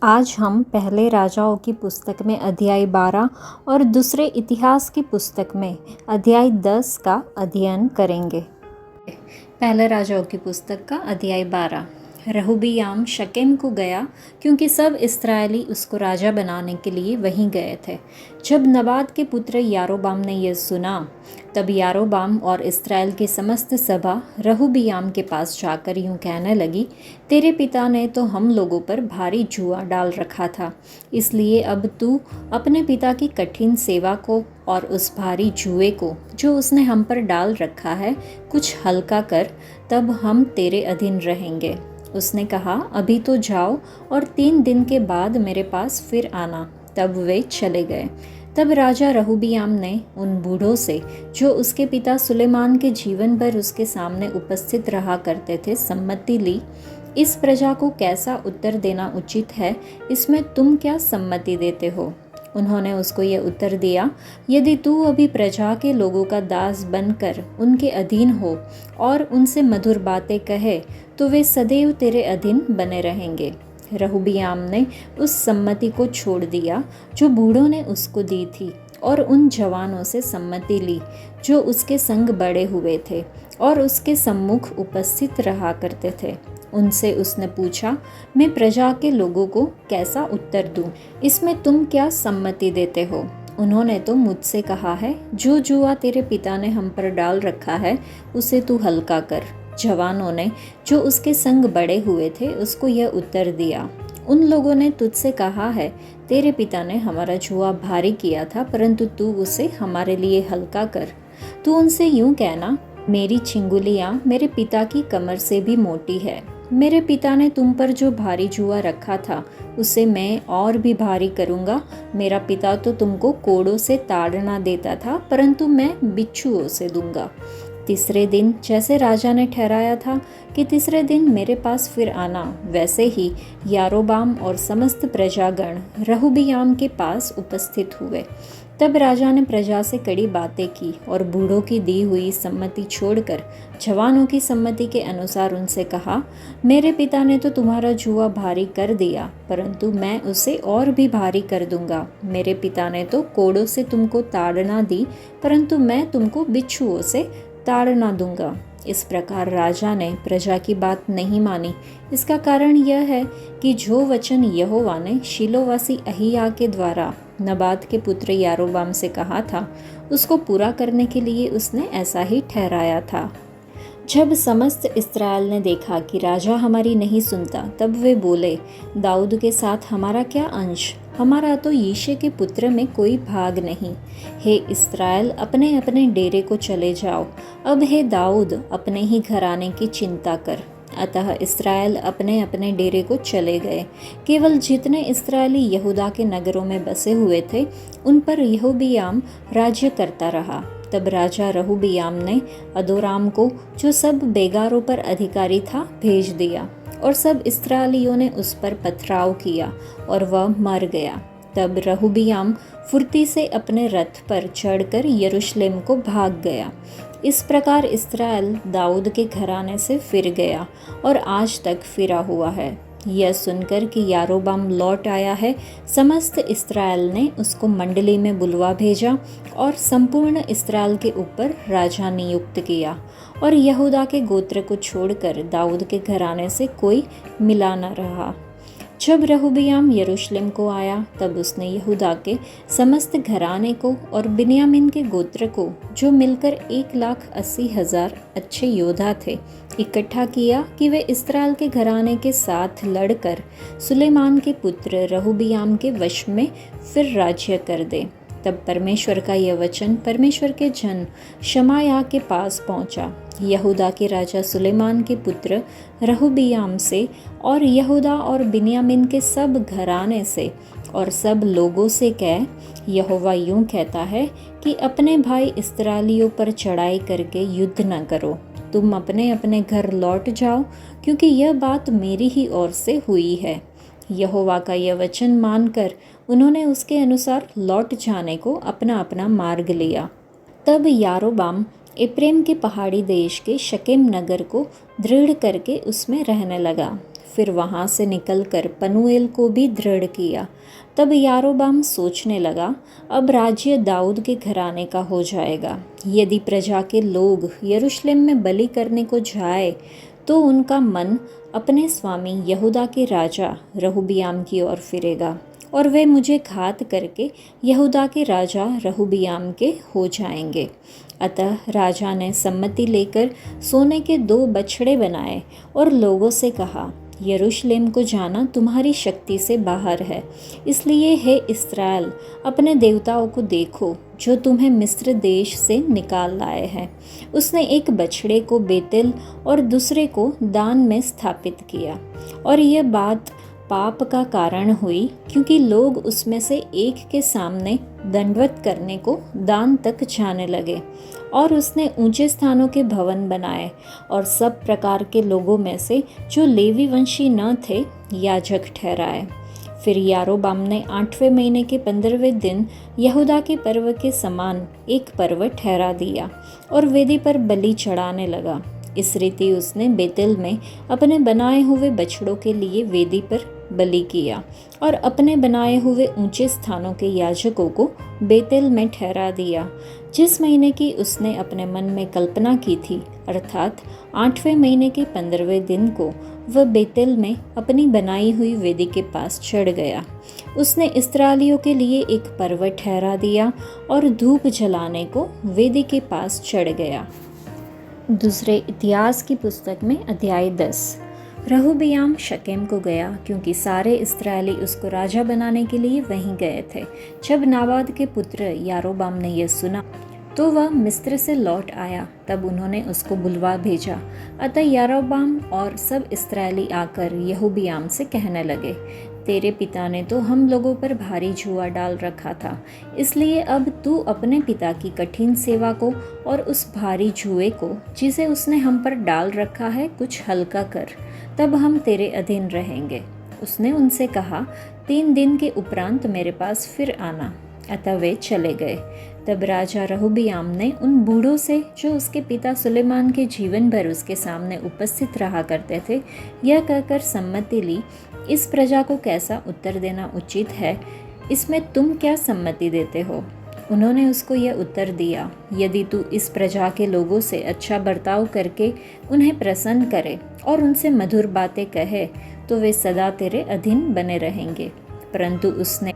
आज हम पहले राजाओं की पुस्तक में अध्याय 12 और दूसरे इतिहास की पुस्तक में अध्याय 10 का अध्ययन करेंगे। पहले राजाओं की पुस्तक का अध्याय 12। रहूबियाम शकेम को गया क्योंकि सब इस्राएली उसको राजा बनाने के लिए वहीं गए थे। जब नबात के पुत्र यारोबाम ने यह सुना, तब यारोबाम और इस्राएल की समस्त सभा रहूबियाम के पास जाकर यूं कहने लगी, तेरे पिता ने तो हम लोगों पर भारी जुआ डाल रखा था, इसलिए अब तू अपने पिता की कठिन सेवा को और उस भारी जुए को जो उसने हम पर डाल रखा है कुछ हल्का कर, तब हम तेरे अधीन रहेंगे। उसने कहा, अभी तो जाओ और 3 दिन के बाद मेरे पास फिर आना। तब वे चले गए। तब राजा रहूबियाम ने उन बूढ़ों से जो उसके पिता सुलेमान के जीवन भर उसके सामने उपस्थित रहा करते थे सम्मति ली। इस प्रजा को कैसा उत्तर देना उचित है, इसमें तुम क्या सम्मति देते हो? उन्होंने उसको यह उत्तर दिया, यदि तू अभी प्रजा के लोगों का दास बनकर उनके अधीन हो और उनसे मधुर बातें कहे, तो वे सदैव तेरे अधीन बने रहेंगे। रहूबियाम ने उस सम्मति को छोड़ दिया जो बूढ़ों ने उसको दी थी और उन जवानों से सम्मति ली जो उसके संग बड़े हुए थे और उसके सम्मुख उपस्थित रहा करते थे। उनसे उसने पूछा, मैं प्रजा के लोगों को कैसा उत्तर दूं? इसमें तुम क्या सम्मति देते हो? उन्होंने तो मुझसे कहा है, जो जुआ तेरे पिता ने हम पर डाल रखा है उसे तू हल्का कर। जवानों ने जो उसके संग बड़े हुए थे उसको यह उत्तर दिया, उन लोगों ने तुझसे कहा है, तेरे पिता ने हमारा जुआ भारी किया था, परंतु तू उसे हमारे लिए हल्का कर। तू उनसे यूं कहना, मेरी छिंगुलियाँ मेरे पिता की कमर से भी मोटी है। मेरे पिता ने तुम पर जो भारी जुआ रखा था उसे मैं और भी भारी करूँगा। मेरा पिता तो तुमको कोड़ों से ताड़ना देता था, परंतु मैं बिच्छुओं से दूंगा। तीसरे दिन जैसे राजा ने ठहराया था कि तीसरे दिन मेरे पास फिर आना, वैसे ही यारोबाम और समस्त प्रजागण रहूबियाम के पास उपस्थित हुए। तब राजा ने प्रजा से कड़ी बातें की और बूढ़ों की दी हुई सम्मति छोड़कर जवानों की सम्मति के अनुसार उनसे कहा, मेरे पिता ने तो तुम्हारा जुआ भारी कर दिया, परंतु मैं उसे और भी भारी कर दूंगा। मेरे पिता ने तो कोड़ों से तुमको ताड़ना दी, परंतु मैं तुमको बिच्छुओं से ताड़ना दूंगा। इस प्रकार राजा ने प्रजा की बात नहीं मानी। इसका कारण यह है कि जो वचन यहोवा ने शीलोवासी अहिय्याह के द्वारा नबात के पुत्र यारोबाम से कहा था, उसको पूरा करने के लिए उसने ऐसा ही ठहराया था। जब समस्त इस्राएल ने देखा कि राजा हमारी नहीं सुनता, तब वे बोले, दाऊद के साथ हमारा क्या अंश? हमारा तो यिशै के पुत्र में कोई भाग नहीं। हे इस्राएल, अपने अपने डेरे को चले जाओ। अब हे दाऊद, अपने ही घराने की चिंता कर। अतः इस्राएल अपने अपने डेरे को चले गए। केवल जितने इस्राएली यहूदा के नगरों में बसे हुए थे, उन पर यहोबियाम राज्य करता रहा। तब राजा रहूबियाम ने अदोराम को, जो सब बेगारों पर अधिकारी था, भेज दिया और सब इस्राएलियों ने उस पर पथराव किया और वह मर गया। तब रहूबियाम फुर्ती से अपने रथ पर चढ़कर यरूशलेम को भाग गया। इस प्रकार इस्राएल दाऊद के घराने से फिर गया और आज तक फिरा हुआ है। यह सुनकर कि यारोबाम लौट आया है, समस्त इस्राएल ने उसको मंडली में बुलवा भेजा और संपूर्ण इस्राएल के ऊपर राजा नियुक्त किया, और यहूदा के गोत्र को छोड़कर दाऊद के घराने से कोई मिला न रहा। जब रहूबियाम यरूशलेम को आया, तब उसने यहूदा के समस्त घराने को और बिन्यामीन के गोत्र को, जो मिलकर 1,80,000 अच्छे योद्धा थे, इकट्ठा किया कि वे इस्राएल के घराने के साथ लड़कर सुलेमान के पुत्र रहूबियाम के वश में फिर राज्य कर दे। तब परमेश्वर का यह वचन परमेश्वर के जन शमायाह के पास पहुंचा। यहूदा के राजा सुलेमान के पुत्र रहूबियाम से और यहूदा और बिन्यामीन के सब घराने से और सब लोगों से कह, यहोवा यूं कहता है कि अपने भाई इस्राएलियों पर चढ़ाई करके युद्ध न करो। तुम अपने अपने घर लौट जाओ, क्योंकि यह बात मेरी ही ओर से हुई है। यहोवा का यह वचन मानकर उन्होंने उसके अनुसार लौट जाने को अपना अपना मार्ग लिया। तब यारोबाम एप्रेम के पहाड़ी देश के शकेम नगर को दृढ़ करके उसमें रहने लगा। फिर वहाँ से निकलकर पनूएल को भी दृढ़ किया। तब यारोबाम सोचने लगा, अब राज्य दाऊद के घराने का हो जाएगा। यदि प्रजा के लोग यरूशलेम में बलि करने को जाए तो उनका मन अपने स्वामी यहूदा के राजा रहूबियाम की ओर फिरेगा और वे मुझे घात करके यहूदा के राजा रहूबियाम के हो जाएंगे। अतः राजा ने सम्मति लेकर सोने के 2 बछड़े बनाए और लोगों से कहा, यरूशलेम को जाना तुम्हारी शक्ति से बाहर है, इसलिए हे इस्राएल अपने देवताओं को देखो जो तुम्हें मिस्र देश से निकाल लाए हैं। उसने एक बछड़े को बेतेल और दूसरे को दान में स्थापित किया। और यह बात पाप का कारण हुई, क्योंकि लोग उसमें से एक के सामने दंडवत करने को दान तक जाने लगे। और उसने ऊंचे स्थानों के भवन बनाए और सब प्रकार के लोगों में से जो लेवी वंशी न थे याजक ठहराए। फिर यारोबाम ने 8वें महीने के 15वें दिन यहूदा के पर्व के समान एक पर्व ठहरा दिया और वेदी पर बलि चढ़ाने लगा। इस रीति उसने बेतेल में अपने बनाए हुए बछड़ों के लिए वेदी पर बलि किया और अपने बनाए हुए ऊंचे स्थानों के याजकों को बेतेल में ठहरा दिया। जिस महीने की उसने अपने मन में कल्पना की थी, अर्थात 8वें महीने के 15वें दिन को वह बेतेल में अपनी बनाई हुई वेदी के पास चढ़ गया। उसने इस्राएलियों के लिए एक पर्व ठहरा दिया और धूप जलाने को वेदी के पास चढ़ गया। दूसरे इतिहास की पुस्तक में अध्याय 10। रहूबियाम शकेम को गया, क्योंकि सारे इस्राएली उसको राजा बनाने के लिए वहीं गए थे। जब नाबाद के पुत्र यारोबाम ने यह सुना तो वह मिस्र से लौट आया। तब उन्होंने उसको बुलवा भेजा। अतः यारोबाम और सब इस्राएली आकर यहोबियाम से कहने लगे, तेरे पिता ने तो हम लोगों पर भारी जुआ डाल रखा था, इसलिए अब तू अपने पिता की कठिन सेवा को और उस भारी जुए को जिसे उसने हम पर डाल रखा है कुछ हल्का कर, तब हम तेरे अधीन रहेंगे। उसने उनसे कहा, 3 दिन के उपरांत मेरे पास फिर आना। अतः वे चले गए। तब राजा रहूबियाम ने उन बूढ़ों से जो उसके पिता सुलेमान के जीवन भर उसके सामने उपस्थित रहा करते थे, यह कहकर सम्मति ली, इस प्रजा को कैसा उत्तर देना उचित है, इसमें तुम क्या सम्मति देते हो? उन्होंने उसको यह उत्तर दिया, यदि तू इस प्रजा के लोगों से अच्छा बर्ताव करके उन्हें प्रसन्न करे और उनसे मधुर बातें कहे तो वे सदा तेरे अधीन बने रहेंगे। परंतु उसने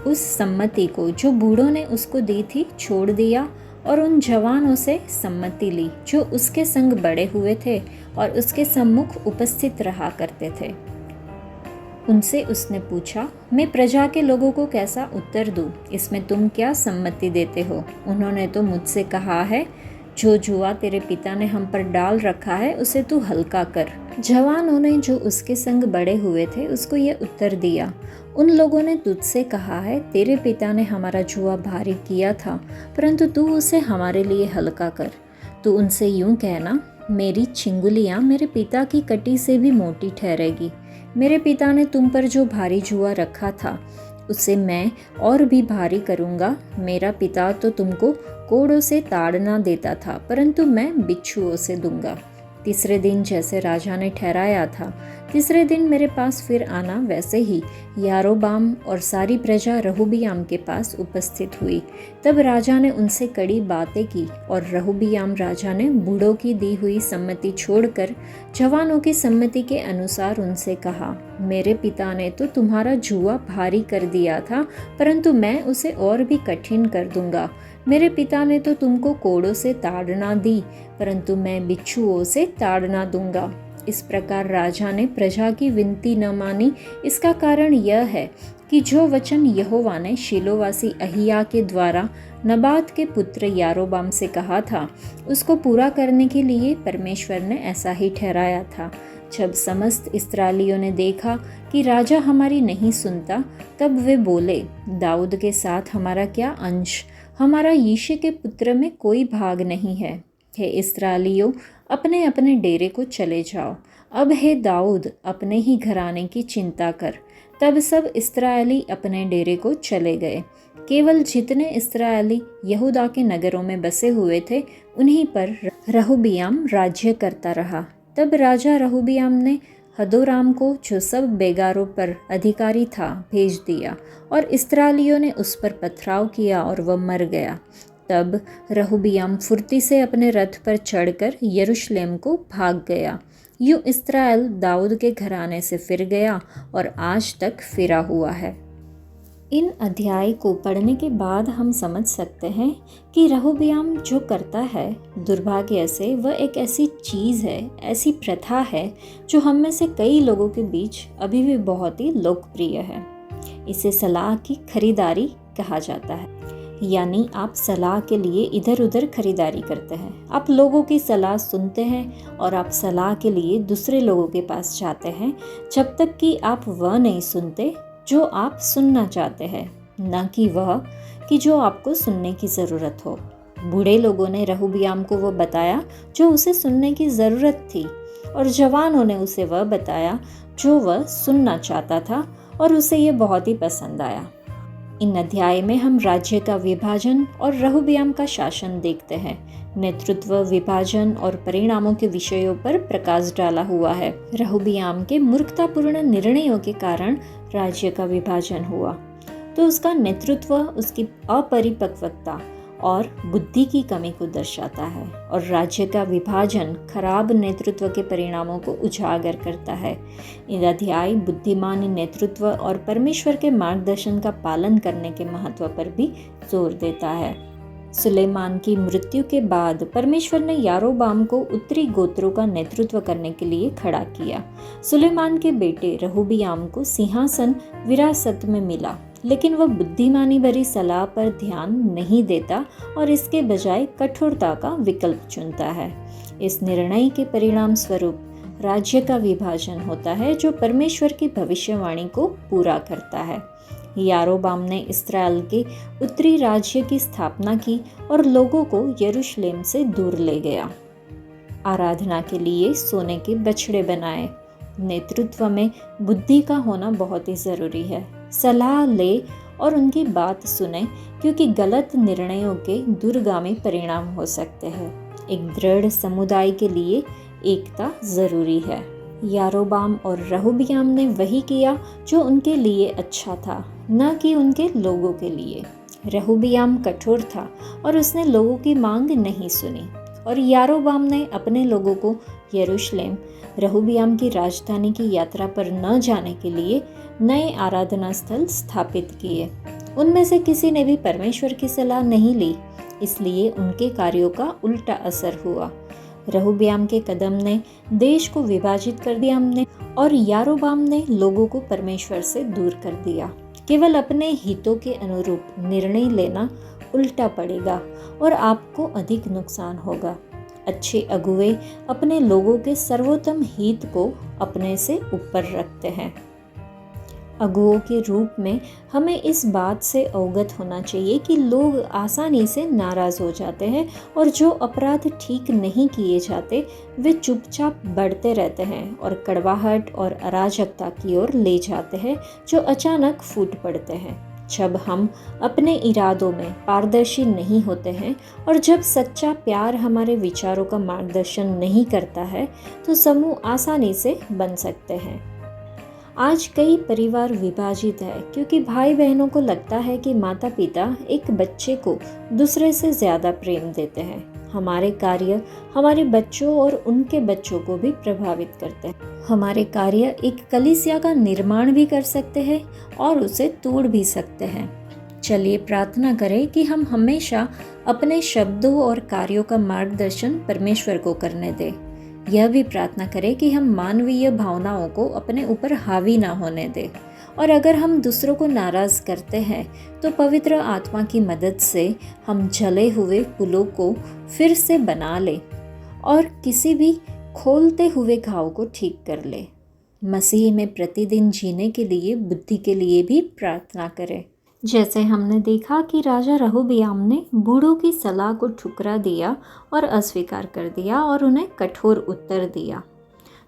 उस सम्मति को जो बूढ़ों ने उसको दी थी छोड़ दिया और उन जवानों से सम्मति ली जो उसके संग बड़े हुए थे और उसके सम्मुख उपस्थित रहा करते थे। उनसे उसने पूछा, मैं प्रजा के लोगों को कैसा उत्तर दूं? इसमें तुम क्या सम्मति देते हो? उन्होंने तो मुझसे कहा है, जो जुआ तेरे पिता ने हम पर डाल रखा है उसे तू हल्का कर। जवानों ने जो उसके संग बड़े हुए थे उसको यह उत्तर दिया, उन लोगों ने तुझसे कहा है, तेरे पिता ने हमारा जुआ भारी किया था, परंतु तू उसे हमारे लिए हल्का कर। तू उनसे यूं कहना, मेरी चिंगुलियाँ मेरे पिता की कटी से भी मोटी ठहरेगी। मेरे पिता ने तुम पर जो भारी जुआ रखा था उसे मैं और भी भारी करूँगा। मेरा पिता तो तुमको कोड़ों से ताड़ना देता था, परंतु मैं बिच्छुओं से दूंगा। तीसरे दिन जैसे राजा ने ठहराया था, तीसरे दिन मेरे पास फिर आना, वैसे ही यारोबाम और सारी प्रजा रहूबियाम के पास उपस्थित हुई। तब राजा ने उनसे कड़ी बातें की और रहूबियाम राजा ने बूढ़ों की दी हुई सम्मति छोड़कर जवानों की सम्मति के अनुसार उनसे कहा, मेरे पिता ने तो तुम्हारा जुआ भारी कर दिया था, परंतु मैं उसे और भी कठिन कर दूंगा। मेरे पिता ने तो तुमको कोड़ों से ताड़ना दी, परंतु मैं बिच्छुओं से ताड़ना दूंगा। इस प्रकार राजा ने प्रजा की विनती न मानी। इसका कारण यह है कि जो वचन यहोवा ने शीलोवासी अहिया के द्वारा नबात के पुत्र यारोबाम से कहा था, उसको पूरा करने के लिए परमेश्वर ने ऐसा ही ठहराया था। जब समस्त इस्राएलियों ने देखा कि राजा हमारी नहीं सुनता, तब वे बोले, दाऊद के साथ हमारा क्या अंश? हमारा यिशै के पुत्र में कोई भाग नहीं है। हे इस्राएलियों, अपने अपने डेरे को चले जाओ। अब हे दाऊद, अपने ही घराने की चिंता कर। तब सब इस्राएली अपने डेरे को चले गए। केवल जितने इस्राएली यहूदा के नगरों में बसे हुए थे, उन्हीं पर रहूबियाम राज्य करता रहा। तब राजा रहूबियाम ने हदोराम को, जो सब बेगारों पर अधिकारी था, भेज दिया और इस्राएलियों ने उस पर पथराव किया और वह मर गया। तब रहूबियाम फुर्ती से अपने रथ पर चढ़कर यरूशलेम को भाग गया। यूँ इस्राएल दाऊद के घराने से फिर गया और आज तक फिरा हुआ है। इन अध्याय को पढ़ने के बाद हम समझ सकते हैं कि रहूबियाम जो करता है, दुर्भाग्य से वह एक ऐसी चीज़ है, ऐसी प्रथा है जो हम में से कई लोगों के बीच अभी भी बहुत ही लोकप्रिय है। इसे सलाह की खरीदारी कहा जाता है। यानी आप सलाह के लिए इधर उधर खरीदारी करते हैं। आप लोगों की सलाह सुनते हैं और आप सलाह के लिए दूसरे लोगों के पास जाते हैं, जब तक कि आप वह नहीं सुनते जो आप सुनना चाहते हैं, न कि वह कि जो आपको सुनने की ज़रूरत हो। बूढ़े लोगों ने रहूबियाम को वह बताया जो उसे सुनने की ज़रूरत थी, और जवानों ने उसे वह बताया जो वह सुनना चाहता था, और उसे यह बहुत ही पसंद आया। इन अध्याय में हम राज्य का विभाजन और रहूबियाम का शासन देखते हैं। नेतृत्व, विभाजन और परिणामों के विषयों पर प्रकाश डाला हुआ है। रहूबियाम के मूर्खतापूर्ण निर्णयों के कारण राज्य का विभाजन हुआ, तो उसका नेतृत्व उसकी अपरिपक्वता और बुद्धि की कमी को दर्शाता है, और राज्य का विभाजन खराब नेतृत्व के परिणामों को उजागर करता है। यह अध्याय बुद्धिमान नेतृत्व और परमेश्वर के मार्गदर्शन का पालन करने के महत्व पर भी जोर देता है। सुलेमान की मृत्यु के बाद परमेश्वर ने यारोबाम को उत्तरी गोत्रों का नेतृत्व करने के लिए खड़ा किया। सुलेमान के बेटे रहूबियाम को सिंहासन विरासत में मिला, लेकिन वह बुद्धिमानी भरी सलाह पर ध्यान नहीं देता और इसके बजाय कठोरता का विकल्प चुनता है। इस निर्णय के परिणाम स्वरूप राज्य का विभाजन होता है, जो परमेश्वर की भविष्यवाणी को पूरा करता है। यारोबाम ने इस्राएल के उत्तरी राज्य की स्थापना की और लोगों को यरूशलेम से दूर ले गया। आराधना के लिए सोने के बछड़े बनाए। नेतृत्व में बुद्धि का होना बहुत ही ज़रूरी है। सलाह ले और उनकी बात सुने, क्योंकि गलत निर्णयों के दूरगामी परिणाम हो सकते हैं। एक दृढ़ समुदाय के लिए एकता ज़रूरी है। यारोबाम और रहूबियाम ने वही किया जो उनके लिए अच्छा था, न कि उनके लोगों के लिए। रहूबियाम कठोर था और उसने लोगों की मांग नहीं सुनी, और यारोबाम ने अपने लोगों को यरूशलेम, रहूबियाम की राजधानी की यात्रा पर न जाने के लिए नए आराधना स्थल स्थापित किए। उनमें से किसी ने भी परमेश्वर की सलाह नहीं ली, इसलिए उनके कार्यों का उल्टा असर हुआ। रहूबियाम के कदम ने देश को विभाजित कर दिया और यारोबाम ने लोगों को परमेश्वर से दूर कर दिया। केवल अपने हितों के अनुरूप निर्णय लेना उल्टा पड़ेगा और आपको अधिक नुकसान होगा। अच्छे अगुवे अपने लोगों के सर्वोत्तम हित को अपने से ऊपर रखते हैं। अगुओं के रूप में हमें इस बात से अवगत होना चाहिए कि लोग आसानी से नाराज़ हो जाते हैं, और जो अपराध ठीक नहीं किए जाते वे चुपचाप बढ़ते रहते हैं और कड़वाहट और अराजकता की ओर ले जाते हैं, जो अचानक फूट पड़ते हैं। जब हम अपने इरादों में पारदर्शी नहीं होते हैं और जब सच्चा प्यार हमारे विचारों का मार्गदर्शन नहीं करता है, तो समूह आसानी से बन सकते हैं। आज कई परिवार विभाजित है, क्योंकि भाई बहनों को लगता है कि माता पिता एक बच्चे को दूसरे से ज़्यादा प्रेम देते हैं। हमारे कार्य हमारे बच्चों और उनके बच्चों को भी प्रभावित करते हैं। हमारे कार्य एक कलीसिया का निर्माण भी कर सकते हैं और उसे तोड़ भी सकते हैं। चलिए प्रार्थना करें कि हम हमेशा अपने शब्दों और कार्यों का मार्गदर्शन परमेश्वर को करने दें। यह भी प्रार्थना करें कि हम मानवीय भावनाओं को अपने ऊपर हावी ना होने दें, और अगर हम दूसरों को नाराज़ करते हैं तो पवित्र आत्मा की मदद से हम जले हुए पुलों को फिर से बना लें और किसी भी खोलते हुए घाव को ठीक कर लें। मसीह में प्रतिदिन जीने के लिए बुद्धि के लिए भी प्रार्थना करें। जैसे हमने देखा कि राजा रहूबियाम ने बूढ़ों की सलाह को ठुकरा दिया और अस्वीकार कर दिया और उन्हें कठोर उत्तर दिया,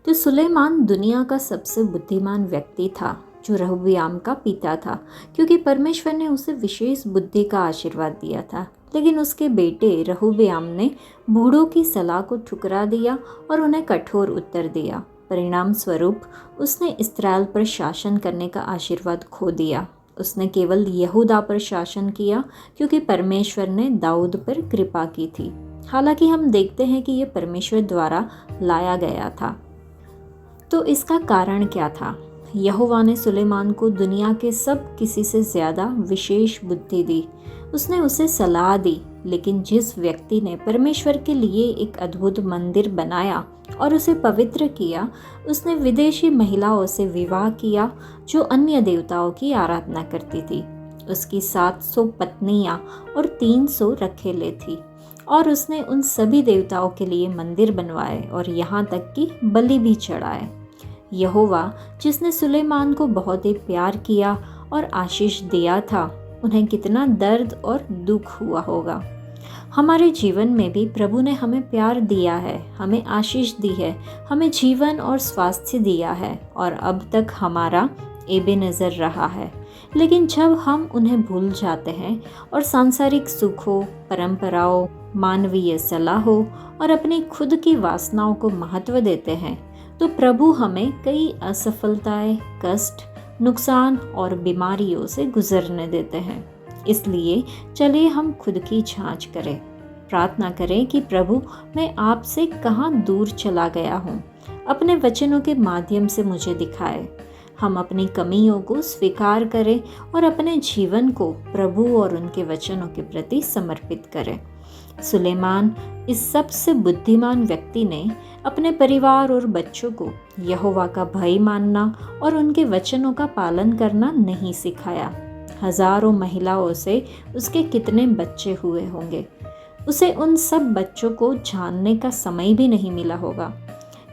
तो सुलेमान दुनिया का सबसे बुद्धिमान व्यक्ति था, जो रहूबियाम का पिता था, क्योंकि परमेश्वर ने उसे विशेष बुद्धि का आशीर्वाद दिया था। लेकिन उसके बेटे रहूबियाम ने बूढ़ों की सलाह को ठुकरा दिया और उन्हें कठोर उत्तर दिया। परिणाम स्वरूप उसने इस्राएल पर शासन करने का आशीर्वाद खो दिया। उसने केवल यहूदा पर शासन किया क्योंकि परमेश्वर ने दाऊद पर कृपा की थी। हालांकि हम देखते हैं कि यह परमेश्वर द्वारा लाया गया था। तो इसका कारण क्या था? यहोवा ने सुलेमान को दुनिया के सब किसी से ज़्यादा विशेष बुद्धि दी। उसने उसे सलाह दी, लेकिन जिस व्यक्ति ने परमेश्वर के लिए एक अद्भुत मंदिर बनाया और उसे पवित्र किया, उसने विदेशी महिलाओं से विवाह किया जो अन्य देवताओं की आराधना करती थी। उसकी 700 पत्नियां और 300 रखेले थी और उसने उन सभी देवताओं के लिए मंदिर बनवाए और यहाँ तक कि बलि भी चढ़ाए। यहोवा जिसने सुलेमान को बहुत ही प्यार किया और आशीष दिया था, उन्हें कितना दर्द और दुख हुआ होगा। हमारे जीवन में भी प्रभु ने हमें प्यार दिया है, हमें आशीष दी है, हमें जीवन और स्वास्थ्य दिया है और अब तक हमारा एबेनेज़र रहा है। लेकिन जब हम उन्हें भूल जाते हैं और सांसारिक सुखों, परंपराओं, मानवीय सलाहों और अपनी खुद की वासनाओं को महत्व देते हैं, तो प्रभु हमें कई असफलताएं, कष्ट, नुकसान और बीमारियों से गुजरने देते हैं। इसलिए चलिए हम खुद की जांच करें, प्रार्थना करें कि प्रभु मैं आपसे कहाँ दूर चला गया हूँ, अपने वचनों के माध्यम से मुझे दिखाए। हम अपनी कमियों को स्वीकार करें और अपने जीवन को प्रभु और उनके वचनों के प्रति समर्पित करें। सुलेमान, इस सबसे बुद्धिमान व्यक्ति ने अपने परिवार और बच्चों को यहोवा का भय मानना और उनके वचनों का पालन करना नहीं सिखाया। हजारों महिलाओं से उसके कितने बच्चे हुए होंगे, उसे उन सब बच्चों को जानने का समय भी नहीं मिला होगा।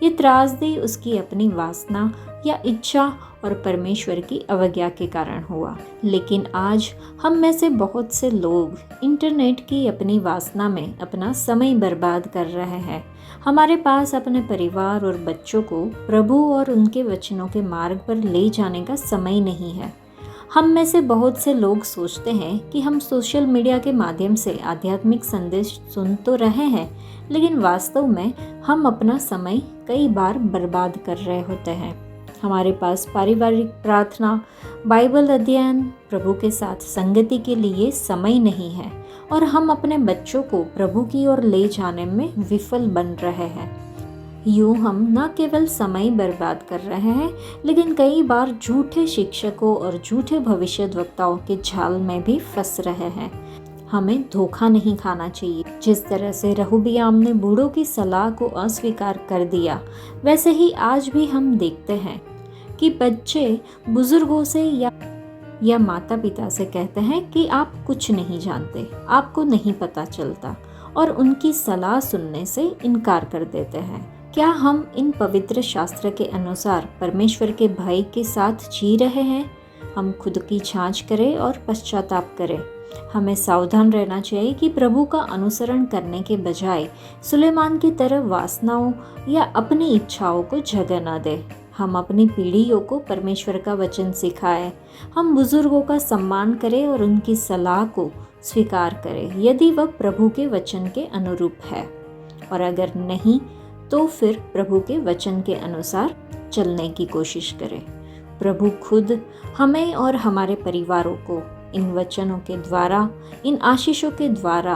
ये त्रासदी उसकी अपनी वासना या इच्छा और परमेश्वर की अवज्ञा के कारण हुआ। लेकिन आज हम में से बहुत से लोग इंटरनेट की अपनी वासना में अपना समय बर्बाद कर रहे हैं। हमारे पास अपने परिवार और बच्चों को प्रभु और उनके वचनों के मार्ग पर ले जाने का समय नहीं है। हम में से बहुत से लोग सोचते हैं कि हम सोशल मीडिया के माध्यम से आध्यात्मिक संदेश सुन तो रहे हैं, लेकिन वास्तव में हम अपना समय कई बार बर्बाद कर रहे होते हैं। हमारे पास पारिवारिक प्रार्थना, बाइबल अध्ययन, प्रभु के साथ संगति के लिए समय नहीं है और हम अपने बच्चों को प्रभु की ओर ले जाने में विफल बन रहे हैं। यूँ हम न केवल समय बर्बाद कर रहे हैं, लेकिन कई बार झूठे शिक्षकों और झूठे भविष्यद्वक्ताओं के जाल में भी फंस रहे हैं। हमें धोखा नहीं खाना चाहिए। जिस तरह से रहूबियाम ने बूढ़ों की सलाह को अस्वीकार कर दिया, वैसे ही आज भी हम देखते हैं कि बच्चे बुजुर्गों से या माता पिता से कहते हैं कि आप कुछ नहीं जानते, आपको नहीं पता चलता, और उनकी सलाह सुनने से इनकार कर देते हैं। क्या हम इन पवित्र शास्त्र के अनुसार परमेश्वर के भय के साथ जी रहे हैं? हम खुद की जांच करें और पश्चाताप करें। हमें सावधान रहना चाहिए कि प्रभु का अनुसरण करने के बजाय सुलेमान की तरह वासनाओं या अपनी इच्छाओं को जगह न दें। हम अपनी पीढ़ियों को परमेश्वर का वचन सिखाएं। हम बुजुर्गों का सम्मान करें और उनकी सलाह को स्वीकार करें यदि वह प्रभु के वचन के अनुरूप है, और अगर नहीं तो फिर प्रभु के वचन के अनुसार चलने की कोशिश करें। प्रभु खुद हमें और हमारे परिवारों को इन वचनों के द्वारा, इन आशीषों के द्वारा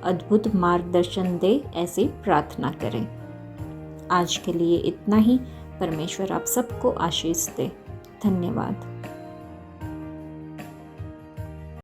अद्भुत मार्गदर्शन दे, ऐसी प्रार्थना करें। आज के लिए इतना ही। परमेश्वर आप सबको आशीष दे। धन्यवाद।